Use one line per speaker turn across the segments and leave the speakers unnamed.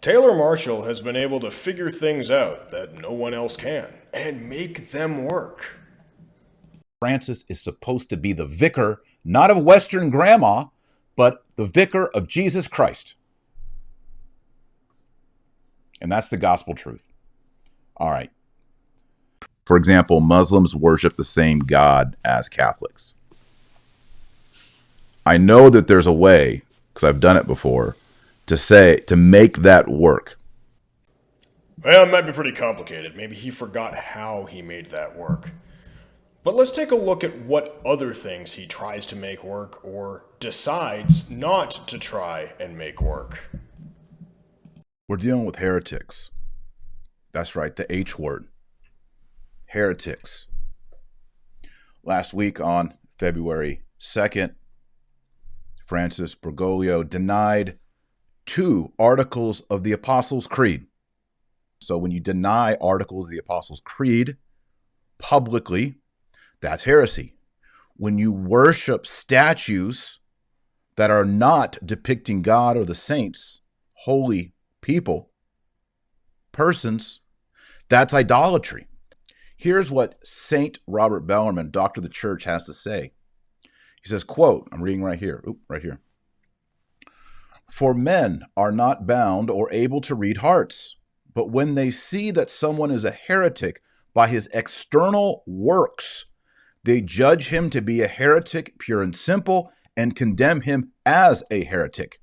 Taylor Marshall has been able to figure things out that no one else can, and make them work.
Francis is supposed to be the vicar, not of Western grandma, but the vicar of Jesus Christ. And that's the gospel truth. All right. For example, Muslims worship the same God as Catholics. I know that there's a way, because I've done it before, to make that work.
Well, it might be pretty complicated. Maybe he forgot how he made that work. But let's take a look at what other things he tries to make work or decides not to try and make work.
We're dealing with heretics. That's right, the H word. Heretics. Last week on February 2nd, Francis Bergoglio denied 2 articles of the Apostles' Creed. So when you deny articles of the Apostles' Creed publicly, that's heresy. When you worship statues that are not depicting God or the saints, holy people, persons, that's idolatry. Here's what Saint Robert Bellarmine, Doctor of the Church, has to say. He says, quote, I'm reading right here. Right here. For men are not bound or able to read hearts, but when they see that someone is a heretic by his external works, they judge him to be a heretic pure and simple and condemn him as a heretic.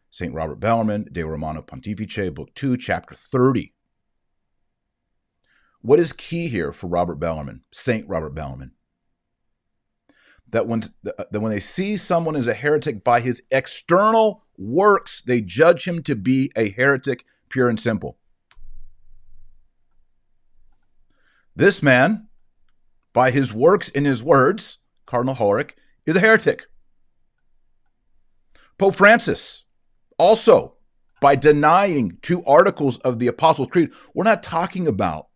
St. Robert Bellarmine, De Romano Pontifice, Book 2, Chapter 30. What is key here for Robert Bellarmine, St. Robert Bellarmine? That when they see someone as a heretic by his external works, they judge him to be a heretic pure and simple. This man, by his works in his words, Cardinal Horek, is a heretic. Pope Francis, also, by denying 2 articles of the Apostles' Creed, we're not talking about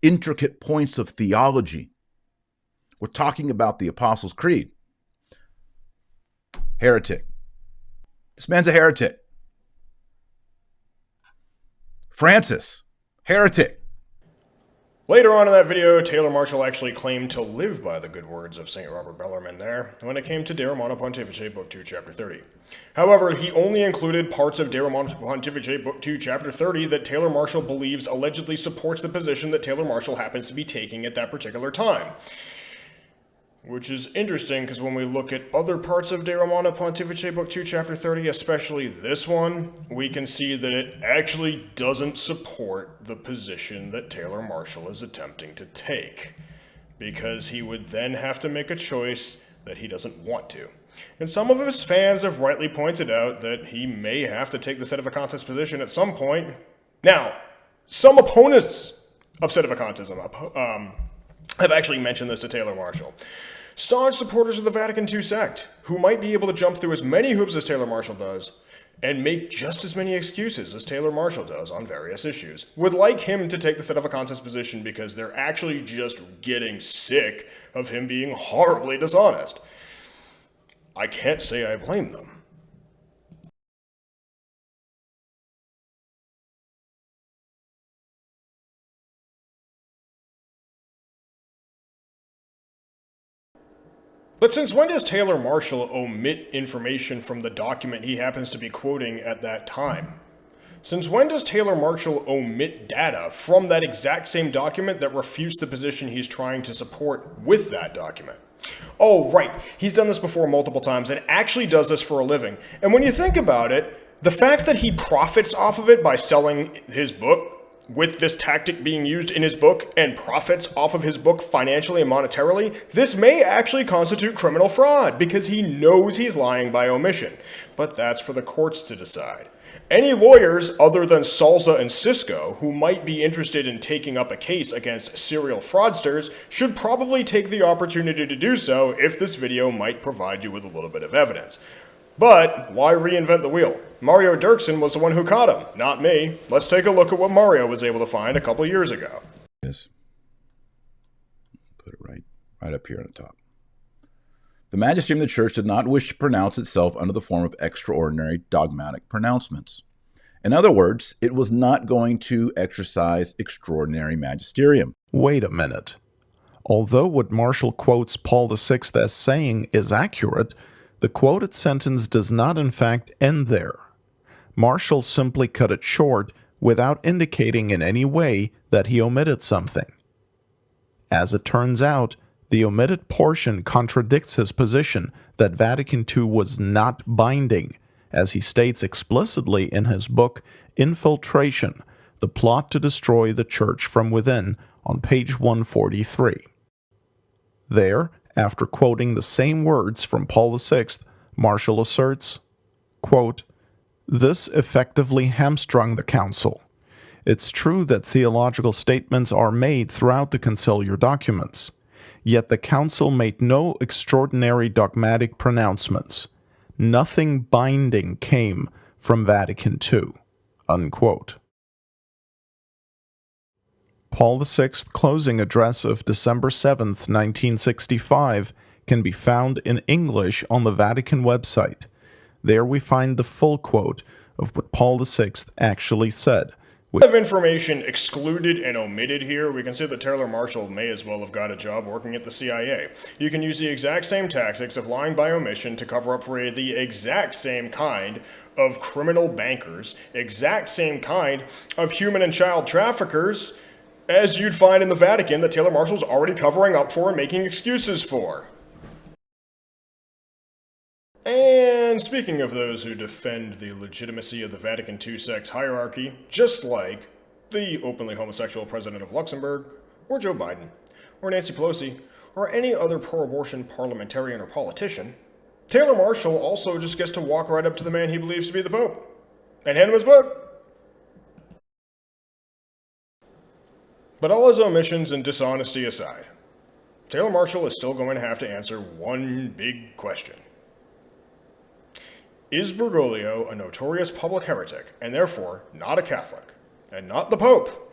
intricate points of theology. We're talking about the Apostles' Creed. Heretic. This man's a heretic. Francis, heretic.
Later on in that video, Taylor Marshall actually claimed to live by the good words of St. Robert Bellarmine there, when it came to De Romano Pontifice, Book 2, Chapter 30. However, he only included parts of De Romano Pontifice, Book 2, Chapter 30 that Taylor Marshall believes allegedly supports the position that Taylor Marshall happens to be taking at that particular time. Which is interesting, because when we look at other parts of De Romano Pontifice, Book 2, Chapter 30, especially this one, we can see that it actually doesn't support the position that Taylor Marshall is attempting to take, because he would then have to make a choice that he doesn't want to. And some of his fans have rightly pointed out that he may have to take the Sedevacanist position at some point. Now, some opponents of Sedevacantism have actually mentioned this to Taylor Marshall. Staunch supporters of the Vatican II sect, who might be able to jump through as many hoops as Taylor Marshall does, and make just as many excuses as Taylor Marshall does on various issues, would like him to take the Sedevacanist position because they're actually just getting sick of him being horribly dishonest. I can't say I blame them. But since when does Taylor Marshall omit information from the document he happens to be quoting at that time? Since when does Taylor Marshall omit data from that exact same document that refutes the position he's trying to support with that document? Oh, right. He's done this before multiple times and actually does this for a living. And when you think about it, the fact that he profits off of it by selling his book, with this tactic being used in his book, and profits off of his book financially and monetarily, this may actually constitute criminal fraud because he knows he's lying by omission. But that's for the courts to decide. Any lawyers other than Salza and Cisco who might be interested in taking up a case against serial fraudsters should probably take the opportunity to do so if this video might provide you with a little bit of evidence. But why reinvent the wheel? Mario Dirksen was the one who caught him, not me. Let's take a look at what Mario was able to find a couple years ago.
Yes. Put it right up here on the top. The magisterium of the church did not wish to pronounce itself under the form of extraordinary dogmatic pronouncements. In other words, it was not going to exercise extraordinary magisterium.
Wait a minute. Although what Marshall quotes Paul VI as saying is accurate, the quoted sentence does not in fact end there. Marshall simply cut it short without indicating in any way that he omitted something. As it turns out, the omitted portion contradicts his position that Vatican II was not binding, as he states explicitly in his book Infiltration, The Plot to Destroy the Church from Within, on page 143. There, after quoting the same words from Paul VI, Marshall asserts, quote, "This effectively hamstrung the council. It's true that theological statements are made throughout the conciliar documents, yet the council made no extraordinary dogmatic pronouncements. Nothing binding came from Vatican II." Unquote. Paul VI's closing address of December 7, 1965, can be found in English on the Vatican website. There we find the full quote of what Paul VI actually said.
We have information excluded and omitted here. We can see that Taylor Marshall may as well have got a job working at the CIA. You can use the exact same tactics of lying by omission to cover up for the exact same kind of criminal bankers, exact same kind of human and child traffickers as you'd find in the Vatican that Taylor Marshall's already covering up for and making excuses for. And speaking of those who defend the legitimacy of the Vatican II sex hierarchy, just like the openly homosexual president of Luxembourg, or Joe Biden, or Nancy Pelosi, or any other pro-abortion parliamentarian or politician, Taylor Marshall also just gets to walk right up to the man he believes to be the Pope and hand him his book. But all his omissions and dishonesty aside, Taylor Marshall is still going to have to answer one big question. Is Bergoglio a notorious public heretic, and therefore not a Catholic, and not the Pope?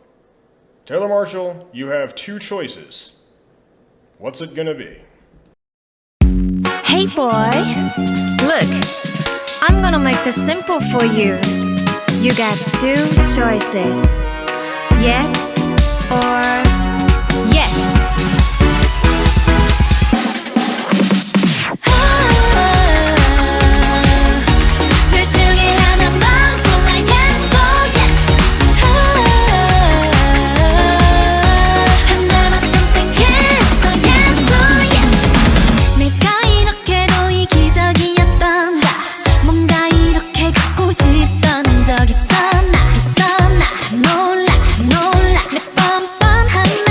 Taylor Marshall, you have two choices. What's it gonna be?
Hey boy, look, I'm gonna make this simple for you. You got two choices, yes or yes. 싶던 적 있어 나 다 놀라 내 뻔뻔한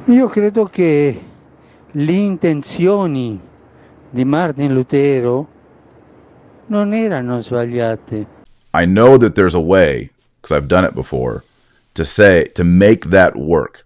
Io credo che le intenzioni di Martin Lutero non erano sbagliate.
I know that there's a way, because I've done it before, to make that work.